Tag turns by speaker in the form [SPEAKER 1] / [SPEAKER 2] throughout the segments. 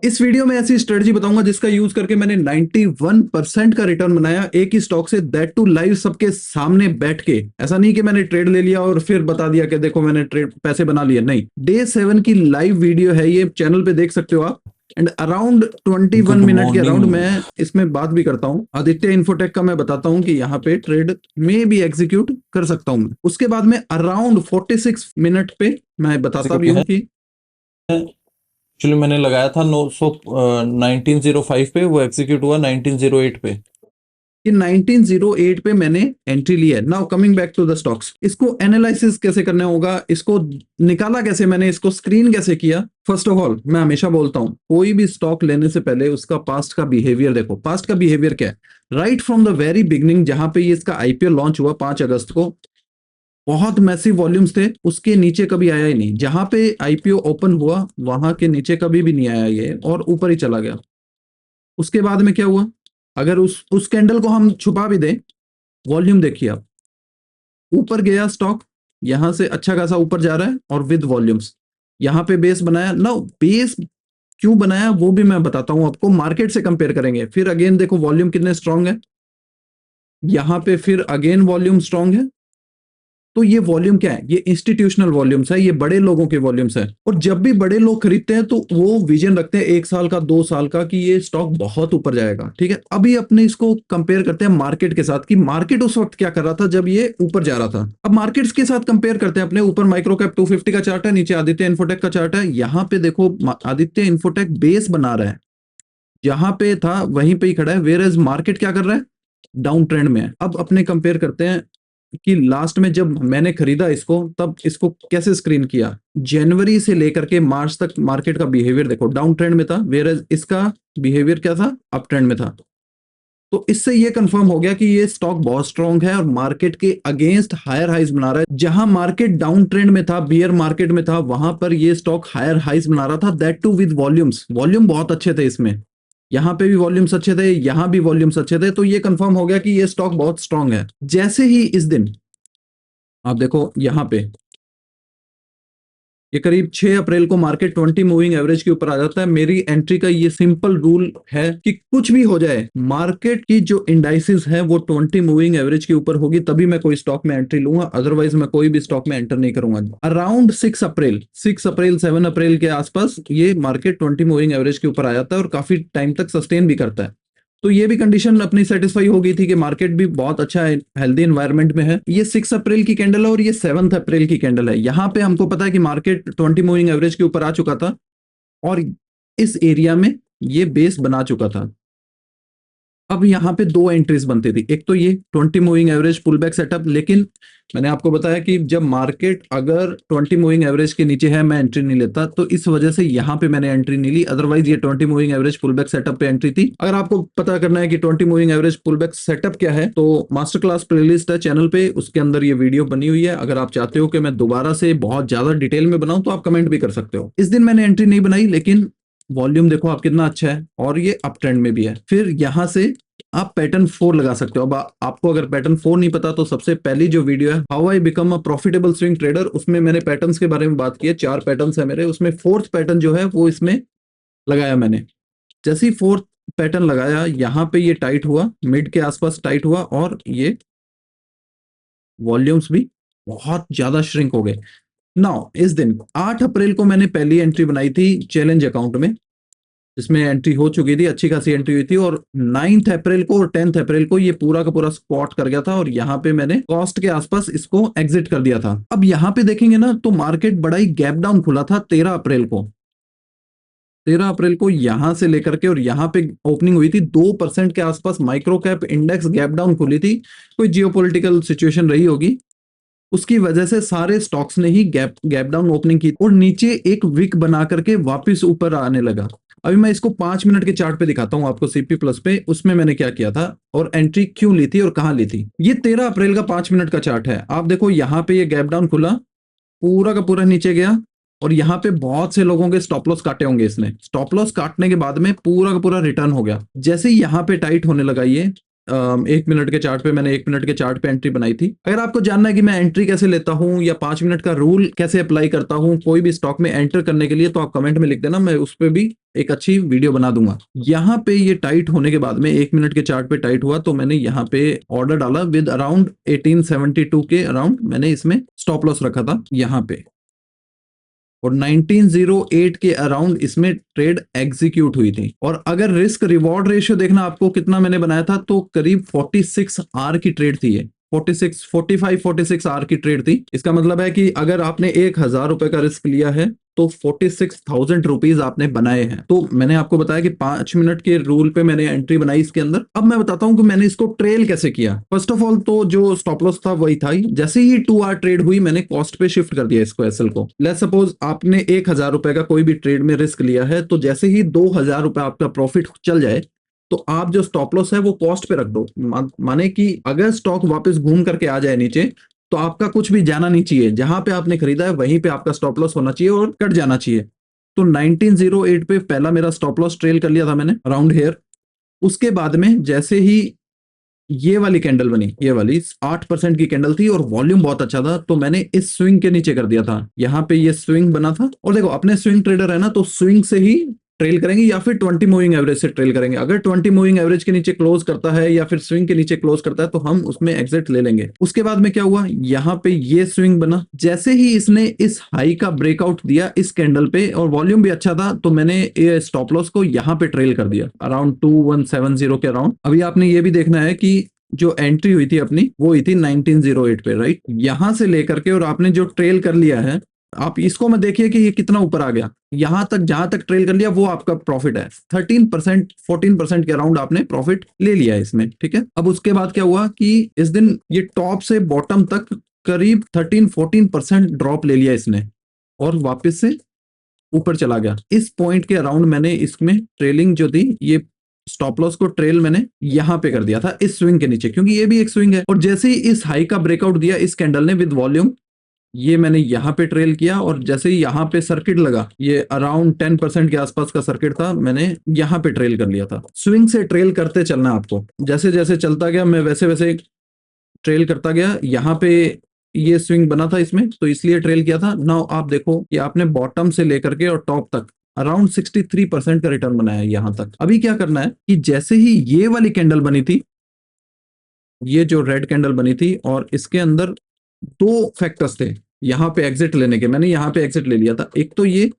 [SPEAKER 1] इस वीडियो में ऐसी स्ट्रेटजी बताऊंगा जिसका यूज करके मैंने 91% का रिटर्न बनाया एक ही स्टॉक से, दैट टू लाइव सबके सामने बैठ के। ऐसा नहीं कि मैंने ट्रेड ले लिया और फिर बता दिया कि देखो मैंने ट्रेड पैसे बना लिए, नहीं, डे 7 की लाइव वीडियो है, ये चैनल पे देख सकते हो आप। एंड अराउंड 21
[SPEAKER 2] गुड
[SPEAKER 1] मिनट के अराउंड
[SPEAKER 2] मॉर्निंग।
[SPEAKER 1] मैं इसमें बात भी करता हूँ। आदित्य इन्फोटेक का मैं बताता हूँ कि यहाँ पे ट्रेड में भी एग्जीक्यूट कर सकता हूँ। उसके बाद में अराउंड 46 मिनट पे मैं बताता भी हूँ कि
[SPEAKER 2] एक्चुअली मैंने लगाया था 1905 पे, वो एग्जीक्यूट हुआ 1908 पे।
[SPEAKER 1] 1908 पे मैंने एंट्री ली है। Now coming back to the stocks, इसको एनालिसिस कैसे करना होगा, इसको निकाला कैसे, मैंने इसको स्क्रीन कैसे किया। फर्स्ट ऑफ ऑल मैं हमेशा बोलता हूं कोई भी स्टॉक लेने से पहले उसका पास्ट का बिहेवियर देखो। पास्ट का बिहेवियर क्या है? Right from the very beginning, जहां पे ये इसका आईपीओ लॉन्च हुआ 5 अगस्त को, बहुत मैसिव वॉल्यूम्स थे, उसके नीचे कभी आया ही नहीं। जहां पे आईपीओ ओपन हुआ वहां के नीचे कभी भी नहीं आया ये, और ऊपर ही चला गया। उसके बाद में क्या हुआ, अगर उस कैंडल को हम छुपा भी दें, वॉल्यूम देखिए आप, ऊपर गया स्टॉक, यहां से अच्छा खासा ऊपर जा रहा है और विद वॉल्यूम्स। यहां पे बेस बनाया ना, बेस क्यों बनाया वो भी मैं बताता हूं आपको। मार्केट से कंपेयर करेंगे, फिर अगेन देखो वॉल्यूम कितने स्ट्रांग है, यहां पे फिर अगेन वॉल्यूम स्ट्रांग है। तो ये वॉल्यूम क्या है? ये इंस्टीट्यूशनल वॉल्यूम्स है, ये बड़े लोगों के वॉल्यूम्स है। और जब भी बड़े लोग खरीदते हैं तो वो विजन रखते हैं 1 साल का 2 साल का कि ये स्टॉक बहुत ऊपर जाएगा। ठीक है, अभी अपने इसको कंपेयर करते हैं मार्केट के साथ कि मार्केट उस वक्त क्या कर रहा था जब ये ऊपर जा रहा था। अब मार्केट्स के साथ कंपेयर करते हैं अपने। ऊपर माइक्रो कैप 250 का चार्ट है, नीचे आदित्य इन्फोटेक का चार्ट है। यहाँ पे देखो आदित्य इन्फोटेक बेस बना रहा है, जहां पे था वहीं पे ही खड़ा है, वेयर एज मार्केट क्या कर रहा है? डाउन ट्रेंड में है। अब अपने कंपेयर करते हैं कि लास्ट में जब मैंने खरीदा इसको तब इसको कैसे स्क्रीन किया। जनवरी से लेकर के मार्च तक मार्केट का बिहेवियर देखो, डाउन ट्रेंड में था, वेयर एज इसका बिहेवियर क्या था? अप ट्रेंड में था। तो इससे ये कंफर्म हो गया कि ये स्टॉक बहुत स्ट्रांग है और मार्केट के अगेंस्ट हायर हाइज बना रहा है। जहां मार्केट डाउन ट्रेंड में था, बियर मार्केट में था, वहां पर ये स्टॉक हायर हाइज बना रहा था, that too with volumes. Volume बहुत अच्छे थे इसमें, यहाँ पे भी वॉल्यूम्स अच्छे थे, यहाँ भी वॉल्यूम्स अच्छे थे। तो ये कंफर्म हो गया कि ये स्टॉक बहुत स्ट्रांग है। जैसे ही इस दिन आप देखो यहाँ पे, ये करीब 6 अप्रैल को मार्केट 20 मूविंग एवरेज के ऊपर आ जाता है। मेरी एंट्री का ये सिंपल रूल है कि कुछ भी हो जाए, मार्केट की जो इंडाइसिस है वो 20 मूविंग एवरेज के ऊपर होगी तभी मैं कोई स्टॉक में एंट्री लूंगा, अदरवाइज मैं कोई भी स्टॉक में एंटर नहीं करूंगा। अराउंड 6 अप्रैल 7 अप्रैल के आसपास ये मार्केट 20 मूविंग एवरेज के ऊपर आ जाता है और काफी टाइम तक सस्टेन भी करता है। तो ये भी कंडीशन अपनी सेटिस्फाई हो गई थी कि मार्केट भी बहुत अच्छा है, हेल्दी एनवायरनमेंट में है। ये 6 अप्रैल की कैंडल है और ये 7 अप्रैल की कैंडल है। यहाँ पे हमको पता है कि मार्केट 20 मूविंग एवरेज के ऊपर आ चुका था और इस एरिया में ये बेस बना चुका था। अब यहाँ पे दो एंट्रीज बनती थी, एक तो ये 20 moving average pull back setup, लेकिन मैंने आपको बताया कि जब मार्केट अगर 20 मूविंग एवरेज के नीचे है मैं एंट्री नहीं लेता, तो इस वजह से यहाँ पे मैंने एंट्री नहीं ली। अदरवाइज ये 20 moving average pull back setup पे एंट्री थी। अगर आपको पता करना है कि 20 moving average pull back setup क्या है, तो मास्टर क्लास प्लेलिस्ट है चैनल पे, उसके अंदर ये वीडियो बनी हुई है। अगर आप चाहते हो कि मैं दोबारा से बहुत ज्यादा डिटेल में बनाऊं तो आप कमेंट भी कर सकते हो। इस दिन मैंने एंट्री नहीं बनाई, लेकिन वॉल्यूम देखो आप कितना अच्छा है और ये अप ट्रेंड में भी है। फिर यहां से आप पैटर्न 4 लगा सकते हो। अब आपको अगर पैटर्न 4 नहीं पता तो सबसे पहली जो वीडियो है how I become a profitable swing trader, उसमें मैंने पैटर्न्स के बारे में बात की है। 4 पैटर्न्स है मेरे, उसमें फोर्थ पैटर्न जो है वो इसमें लगाया मैंने। जैसे ही फोर्थ पैटर्न लगाया, यहाँ पे ये टाइट हुआ, मिड के आसपास टाइट हुआ और ये वॉल्यूम्स भी बहुत ज्यादा श्रिंक हो गए। नाउ इस दिन 8 अप्रैल को मैंने पहली एंट्री बनाई थी चैलेंज अकाउंट में, जिसमें एंट्री हो चुकी थी, अच्छी खासी एंट्री हुई थी। और 9th अप्रैल को और 10th अप्रैल को ये पूरा का पूरा स्पॉट कर गया था और यहाँ पे मैंने कॉस्ट के आसपास इसको एग्जिट कर दिया था। अब यहाँ पे देखेंगे ना तो मार्केट बड़ा ही गैप डाउन खुला था 13 अप्रैल को। 13 अप्रैल को यहां से लेकर के और यहाँ पे ओपनिंग हुई थी 2% के आसपास। Micro cap index gap down खुली थी, कोई जियोपॉलिटिकल सिचुएशन रही होगी, उसकी वजह से सारे स्टॉक्स ने ही गैप डाउन ओपनिंग की और नीचे एक विक बना करके वापस ऊपर आने लगा। अभी मैं इसको 5 मिनट के चार्ट पे दिखाता हूं आपको, सीपी प्लस पे, उसमें मैंने क्या किया था और एंट्री क्यों ली थी और कहां ली थी। ये 13 अप्रैल का 5 मिनट का चार्ट है। आप देखो यहाँ पे ये गैप डाउन खुला, पूरा का पूरा नीचे गया और यहाँ पे बहुत से लोगों के स्टॉप लॉस काटे होंगे इसने। स्टॉप लॉस काटने के बाद में पूरा का पूरा रिटर्न हो गया। जैसे ही यहाँ पे टाइट होने लगा ये 1 मिनट के चार्ट पे, मैंने 1 मिनट के चार्ट पे एंट्री बनाई थी। अगर आपको जानना है कि मैं एंट्री कैसे लेता हूँ या 5 मिनट का रूल कैसे अप्लाई करता हूँ कोई भी स्टॉक में एंटर करने के लिए, तो आप कमेंट में लिख देना, मैं उस पे भी एक अच्छी वीडियो बना दूंगा। यहाँ पे ये टाइट होने के बाद में 1 मिनट के चार्ट पे टाइट हुआ, तो मैंने यहाँ पे ऑर्डर डाला विद अराउंड 1872 के अराउंड मैंने इसमें स्टॉप लॉस रखा था यहाँ पे, और 1908 के अराउंड इसमें ट्रेड एग्जीक्यूट हुई थी। और अगर रिस्क रिवॉर्ड रेशियो देखना आपको कितना मैंने बनाया था, तो करीब 46 आर की ट्रेड थी ये, 45-46 आर की ट्रेड थी। इसका मतलब है कि अगर आपने 1000 रुपए का रिस्क लिया है तो 46,000 रुपीज आपने बनाए हैं। तो मैंने आपको बताया कि 5 मिनट के रूल पे मैंने एंट्री बनाई इसके अंदर। अब मैं बताता हूं कि मैंने इसको ट्रेल कैसे किया। फर्स्ट ऑफ ऑल तो जो स्टॉप लॉस था वही था, जैसे ही 2 आवर ट्रेड हुई मैंने कॉस्ट पे शिफ्ट कर दिया इसको, एसएल को। लेट्स सपोज आपने 1000 रुपए का कोई भी ट्रेड में रिस्क लिया है, तो जैसे ही 2000 रुपए आपका प्रॉफिट चल जाए तो आप जो स्टॉप लॉस है वो कॉस्ट पे रख दो। माने कि अगर स्टॉक वापस घूम करके आ जाए नीचे, तो आपका कुछ भी जाना नहीं चाहिए, जहां पे आपने खरीदा है वहीं पे आपका स्टॉप लॉस होना चाहिए और कट जाना चाहिए। तो 1908 पे पहला मेरा स्टॉप लॉस ट्रेल कर लिया था मैंने अराउंड हेयर। उसके बाद में जैसे ही ये वाली कैंडल बनी, ये वाली 8% की कैंडल थी और वॉल्यूम बहुत अच्छा था, तो मैंने इस स्विंग के नीचे कर दिया था। यहाँ पे ये स्विंग बना था, और देखो अपने स्विंग ट्रेडर है ना, तो स्विंग से ही ट्रेल करेंगे या फिर 20 मूविंग एवरेज से ट्रेल करेंगे। अगर 20 मूविंग एवरेज के नीचे क्लोज करता है या फिर स्विंग के नीचे क्लोज करता है तो हम उसमें एग्जिट ले लेंगे। उसके बाद में क्या हुआ, यहाँ पे ये स्विंग बना, जैसे ही इसने इस हाई का ब्रेकआउट दिया इस कैंडल पे और वॉल्यूम भी अच्छा था, तो मैंने ये स्टॉप लॉस को यहाँ पे ट्रेल कर दिया अराउंड 2170 के अराउंड। अभी आपने ये भी देखना है कि जो एंट्री हुई थी अपनी वो हुई थी 1908 पे, राइट। यहां से लेकर के और आपने जो ट्रेल कर लिया है, आप इसको में देखिए कि ये कितना ऊपर आ गया। यहां तक जहां तक ट्रेल कर लिया वो आपका प्रॉफिट है। 13% 14% के अराउंड आपने प्रॉफिट ले लिया है इसमें, ठीक है। अब उसके बाद क्या हुआ कि इस दिन ये टॉप से बॉटम तक करीब 13-14% ड्रॉप ले लिया इसने और वापस से ऊपर चला गया। इस पॉइंट के अराउंड मैंने इसमें ट्रेलिंग जो थी, ये स्टॉप लॉस को ट्रेल मैंने यहां पे कर दिया था इस स्विंग के नीचे, क्योंकि ये भी एक स्विंग है। और जैसे ही इस हाई का ब्रेकआउट दिया इस कैंडल ने विद वॉल्यूम, ये मैंने यहाँ पे ट्रेल किया, और जैसे ही यहाँ पे सर्किट लगा, ये अराउंड 10% के आसपास का सर्किट था, मैंने यहाँ पे ट्रेल कर लिया था। स्विंग से ट्रेल करते चलना आपको, जैसे जैसे चलता गया मैं वैसे वैसे ट्रेल करता गया। यहाँ पे ये स्विंग बना था इसमें, तो इसलिए ट्रेल किया था। नाउ आप देखो कि आपने बॉटम से लेकर के और टॉप तक अराउंड 63% का रिटर्न बनाया यहां तक। अभी क्या करना है कि जैसे ही ये वाली कैंडल बनी थी, ये जो रेड कैंडल बनी थी, और इसके अंदर 2 फैक्टर्स थे यहां पे एग्जिट लेने के, मैंने यहां पे एग्जिट ले लिया था। एक तो ये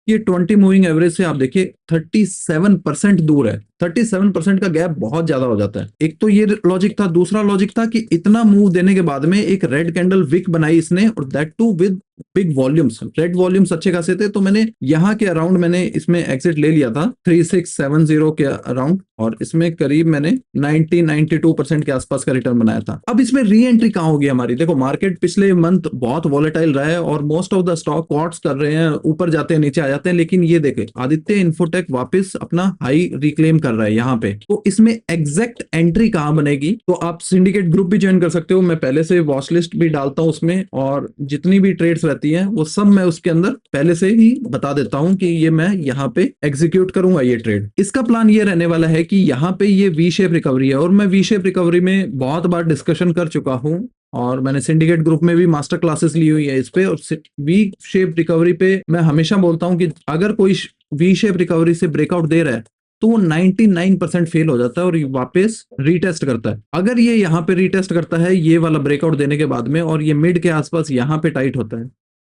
[SPEAKER 1] 20 मूविंग एवरेज से आप देखिए 37% दूर है। 37% का गैप बहुत ज्यादा हो जाता है। एक तो ये लॉजिक था, दूसरा लॉजिक था कि इतना मूव देने के बाद में एक रेड कैंडल विक बनाई इसने, और that too with big volumes. Red volumes अच्छे खासे थे, तो मैंने यहाँ के अराउंड मैंने इसमें एग्जिट ले लिया था 3670 के अराउंड, और इसमें करीब मैंने 92% के आसपास का रिटर्न बनाया था। अब इसमें री एंट्री कहां होगी हमारी। देखो मार्केट पिछले मंथ बहुत वॉलेटाइल रहा है और most of the stock cuts कर रहे हैं, ऊपर जाते हैं नीचे आ जाते हैं, लेकिन ये देखे आदित्य इन्फोटेक वापस अपना हाई रिक्लेम कर रहा है यहाँ पे। तो इसमें एग्जैक्ट एंट्री कहां बनेगी, तो आप सिंडिकेट ग्रुप भी ज्वाइन कर सकते हो। मैं पहले से वॉच लिस्ट भी डालता हूं उसमें, और जितनी भी ट्रेड्स रहती हैं वो सब मैं उसके अंदर पहले से ही बता देता हूं कि ये मैं यहाँ पे एग्जीक्यूट करूंगा ये ट्रेड। इसका प्लान ये रहने वाला है कि यहाँ पे ये वी शेप रिकवरी है, और मैं वी शेप रिकवरी में बहुत बार डिस्कशन कर चुका हूं, और मैंने सिंडिकेट ग्रुप में भी मास्टर क्लासेस ली हुई है इस पे। और वी शेप रिकवरी पे मैं हमेशा बोलता हूं कि अगर कोई वी शेप रिकवरी से ब्रेकआउट दे रहा है तो वो 99% फेल हो जाता है और वापस रीटेस्ट करता है। अगर ये यहाँ पे रीटेस्ट करता है ये वाला ब्रेकआउट देने के बाद में, और ये मिड के आसपास यहाँ पे टाइट होता है,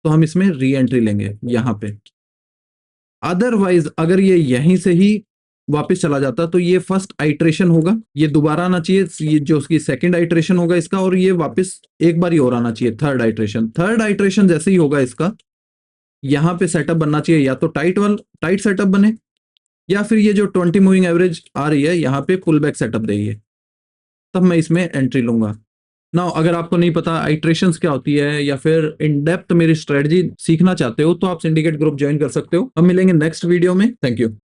[SPEAKER 1] तो हम इसमें री एंट्री लेंगे यहाँ पे। अदरवाइज अगर ये यहीं से ही वापस चला जाता तो ये फर्स्ट आइट्रेशन होगा, ये दोबारा आना चाहिए, ये जो उसकी सेकंड आइट्रेशन होगा इसका, और ये वापस एक बार ही और आना चाहिए थर्ड आइट्रेशन। थर्ड आइट्रेशन जैसे ही होगा इसका, यहाँ पे सेटअप बनना चाहिए, या तो टाइट सेटअप बने, या फिर ये जो 20 मूविंग एवरेज आ रही है यहाँ पे पुल बैक सेटअप देगी, तब मैं इसमें एंट्री लूंगा। नाउ अगर आपको नहीं पता आइट्रेशंस क्या होती है, या फिर इन डेप्थ मेरी स्ट्रेटजी सीखना चाहते हो, तो आप सिंडिकेट ग्रुप ज्वाइन कर सकते हो। हम मिलेंगे नेक्स्ट वीडियो में। Thank you.